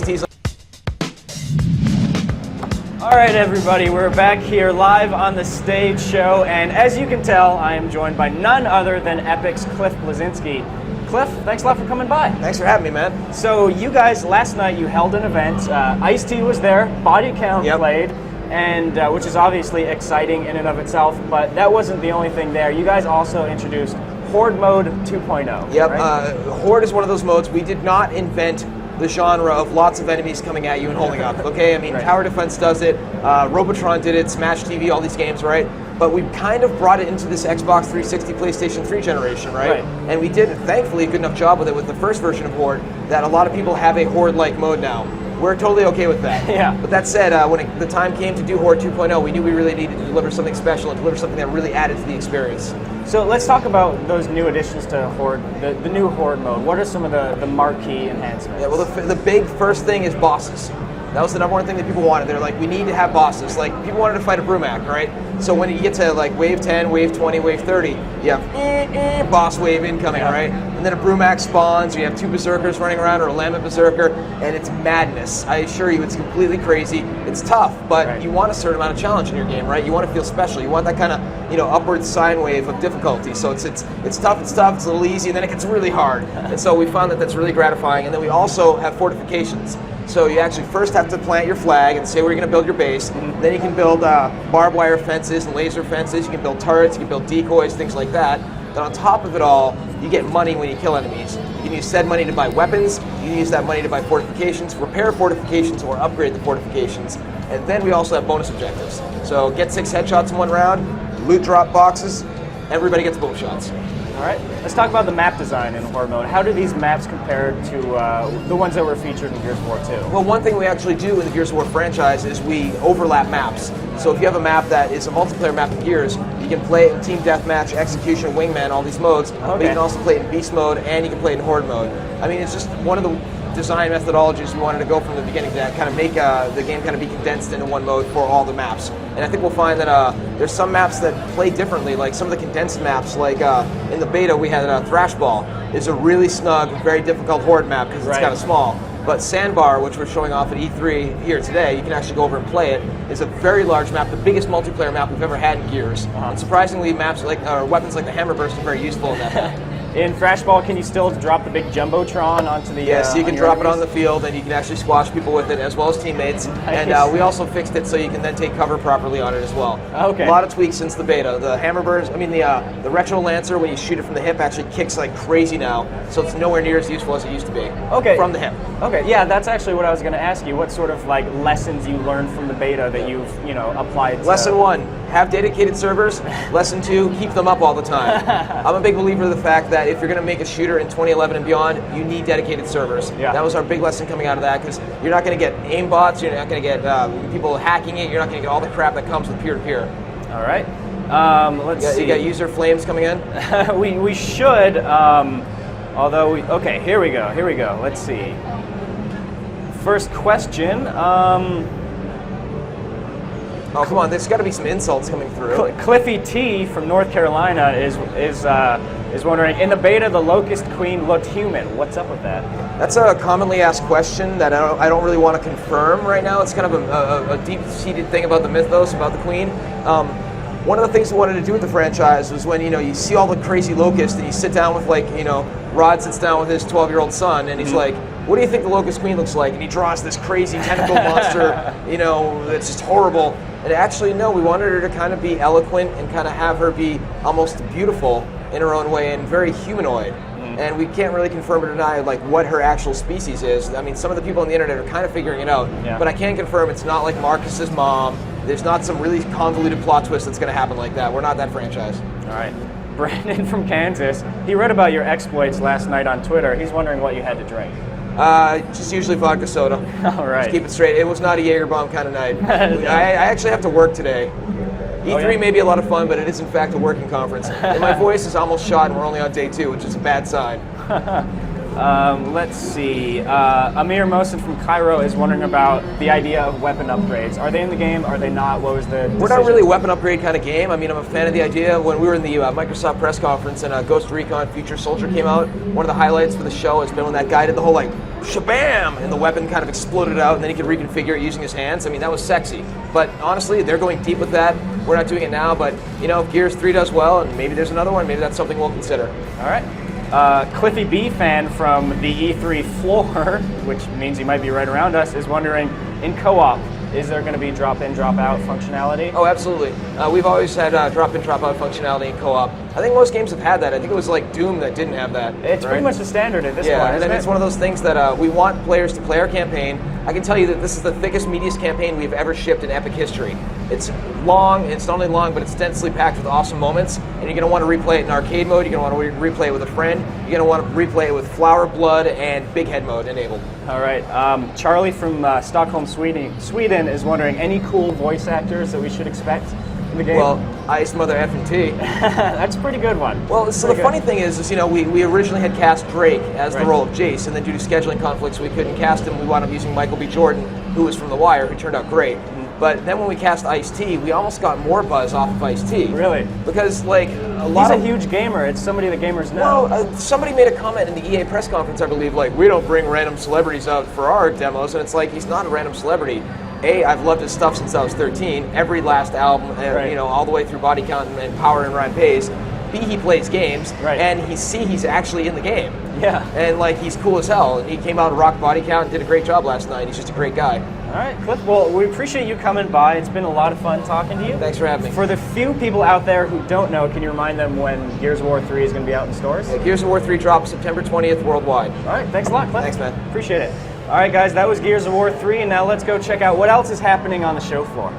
tease. All right, everybody, we're back here live on the stage show, and as you can tell, I am joined by none other than Epic's Cliff Bleszinski. Cliff, thanks a lot for coming by. Thanks for having me, man. So you guys, last night you held an event. Ice-T was there, Body Count played, and which is obviously exciting in and of itself, but that wasn't the only thing there. You guys also introduced Horde Mode 2.0. Yep, right? Horde is one of those modes. We did not invent the genre of lots of enemies coming at you and holding up, okay? I mean, Tower Defense does it, Robotron did it, Smash TV, all these games, right? But we kind of brought it into this Xbox 360, PlayStation 3 generation, right? And we did, thankfully, a good enough job with it with the first version of Horde that a lot of people have a Horde-like mode now. We're totally okay with that. But that said, when the time came to do Horde 2.0, we knew we really needed to deliver something special and deliver something that really added to the experience. So let's talk about those new additions to Horde, the new Horde mode. What are some of the marquee enhancements? Yeah, well, the big first thing is bosses. That was the number one thing that people wanted. They're like, we need to have bosses. Like, people wanted to fight a Brumac, right? So when you get to like wave 10, wave 20, wave 30, you have boss wave incoming, right? And then a Brumac spawns, you have two Berserkers running around or a Lambent Berserker, and it's madness. I assure you, it's completely crazy. It's tough, but you want a certain amount of challenge in your game, right? You want to feel special. You want that kind of, upward sine wave of difficulty. So it's tough, it's a little easy, and then it gets really hard. And so we found that that's really gratifying. And then we also have fortifications. So you actually first have to plant your flag and say where you're going to build your base. Then you can build barbed wire fences and laser fences. You can build turrets, you can build decoys, things like that. Then on top of it all, you get money when you kill enemies. You can use said money to buy weapons. You can use that money to buy fortifications, repair fortifications, or upgrade the fortifications. And then we also have bonus objectives. So get 6 headshots in one round, loot drop boxes, everybody gets boom shots. All right, let's talk about the map design in Horde mode. How do these maps compare to the ones that were featured in Gears of War 2? Well, one thing we actually do in the Gears of War franchise is we overlap maps. So if you have a map that is a multiplayer map in Gears, you can play it in Team Deathmatch, Execution, Wingman, all these modes, but you can also play it in Beast mode and you can play it in Horde mode. I mean, it's just one of the design methodologies we wanted to go from the beginning to kind of make the game kind of be condensed into one mode for all the maps. And I think we'll find that there's some maps that play differently, like some of the condensed maps, like in the beta we had Thrashball. Is a really snug, very difficult Horde map because it's kind of small. But Sandbar, which we're showing off at E3 here today, you can actually go over and play it, is a very large map, the biggest multiplayer map we've ever had in Gears. And surprisingly, maps like weapons like the Hammer Burst are very useful in that map. In Thrashball, can you still drop the big Jumbotron onto the Yes, you can drop it on the field, and you can actually squash people with it, as well as teammates. And we also fixed it so you can then take cover properly on it as well. A lot of tweaks since the beta. The Hammer Burst, the Retro Lancer, when you shoot it from the hip, actually kicks like crazy now, so it's nowhere near as useful as it used to be. From the hip. Yeah, that's actually what I was going to ask you. What sort of like lessons you learned from the beta that you've applied to... Lesson 1, have dedicated servers. Lesson 2, keep them up all the time. I'm a big believer of the fact that if you're going to make a shooter in 2011 and beyond, you need dedicated servers. That was our big lesson coming out of that, because you're not going to get aim bots, you're not going to get people hacking it, you're not going to get all the crap that comes with peer-to-peer. All right. Let's see. You got user flames coming in? we should, although okay, here we go. Let's see. First question. Oh, come on, there's got to be some insults coming through. Cliffy T from North Carolina is wondering, in the beta, the Locust Queen looked human. What's up with that? That's a commonly asked question that I don't really want to confirm right now. It's kind of a deep-seated thing about the mythos, about the Queen. One of the things we wanted to do with the franchise was when, you see all the crazy Locust and you sit down with, Rod sits down with his 12-year-old son and he's like, what do you think the Locust Queen looks like? And he draws this crazy tentacle monster, that's just horrible. And actually, no, we wanted her to kind of be eloquent and kind of have her be almost beautiful in her own way and very humanoid. And we can't really confirm or deny what her actual species is. I mean, some of the people on the internet are kind of figuring it out, but I can confirm it's not like Marcus's mom. There's not some really convoluted plot twist that's going to happen like that. We're not that franchise. All right. Brandon from Kansas, he read about your exploits last night on Twitter. He's wondering what you had to drink. Just usually vodka soda. All right. Just keep it straight. It was not a Jaeger bomb kind of night. I actually have to work today. E3 may be a lot of fun, but it is in fact a working conference. And my voice is almost shot and we're only on day 2, which is a bad sign. Let's see. Amir Mohsen from Cairo is wondering about the idea of weapon upgrades. Are they in the game? Are they not? What was the decision? We're not really a weapon upgrade kind of game. I mean, I'm a fan of the idea. When we were in the Microsoft press conference and Ghost Recon Future Soldier came out, one of the highlights for the show has been when that guy did the whole like shabam and the weapon kind of exploded out and then he could reconfigure it using his hands. I mean, that was sexy. But honestly, they're going deep with that. We're not doing it now, but you know, if Gears 3 does well and maybe there's another one, maybe that's something we'll consider. All right. Cliffy B fan from the E3 floor, which means he might be right around us, is wondering, in co-op, is there going to be drop-in, drop-out functionality? Oh, absolutely. We've always had drop-in, drop-out functionality in co-op. I think most games have had that. I think it was like Doom that didn't have that. It's pretty much the standard at this point, Yeah, isn't and it? it's one of those things that we want players to play our campaign. I can tell you that this is the thickest, meatiest campaign we've ever shipped in Epic history. It's long, and it's not only long, but it's densely packed with awesome moments, and you're going to want to replay it in arcade mode, you're going to want to replay it with a friend, you're going to want to replay it with Flower Blood and Big Head mode enabled. All right. Charlie from Stockholm, Sweden is wondering, any cool voice actors that we should expect in the game? Well, Ice Mother Effing T. That's a pretty good one. Well, so the funny thing is, you know, we originally had cast Drake as the Right. role of Jace, and then due to scheduling conflicts, we couldn't cast him. We wound up using Michael B. Jordan, who was from The Wire, who turned out great. But then when we cast Ice-T, we almost got more buzz off of Ice-T. Really? Because, like, a lot He's of... a huge gamer. It's somebody that gamers know. Well, somebody made a comment in the EA press conference, I believe, like, we don't bring random celebrities out for our demos, and it's like, he's not a random celebrity. A, I've loved his stuff since I was 13, every last album, Right. you know, all the way through Body Count and Power and Rhyme Pays. B, he plays games, Right. and he's actually in the game. Yeah. And, like, he's cool as hell. And he came out and rocked Body Count and did a great job last night. He's just a great guy. All right, Cliff. Well, we appreciate you coming by. It's been a lot of fun talking to you. Thanks for having me. For the few people out there who don't know, can you remind them when Gears of War 3 is going to be out in stores? Gears of War 3 drops September 20th worldwide. All right, thanks a lot, Cliff. Thanks, man. Appreciate it. All right, guys, that was Gears of War 3, and now let's go check out what else is happening on the show floor.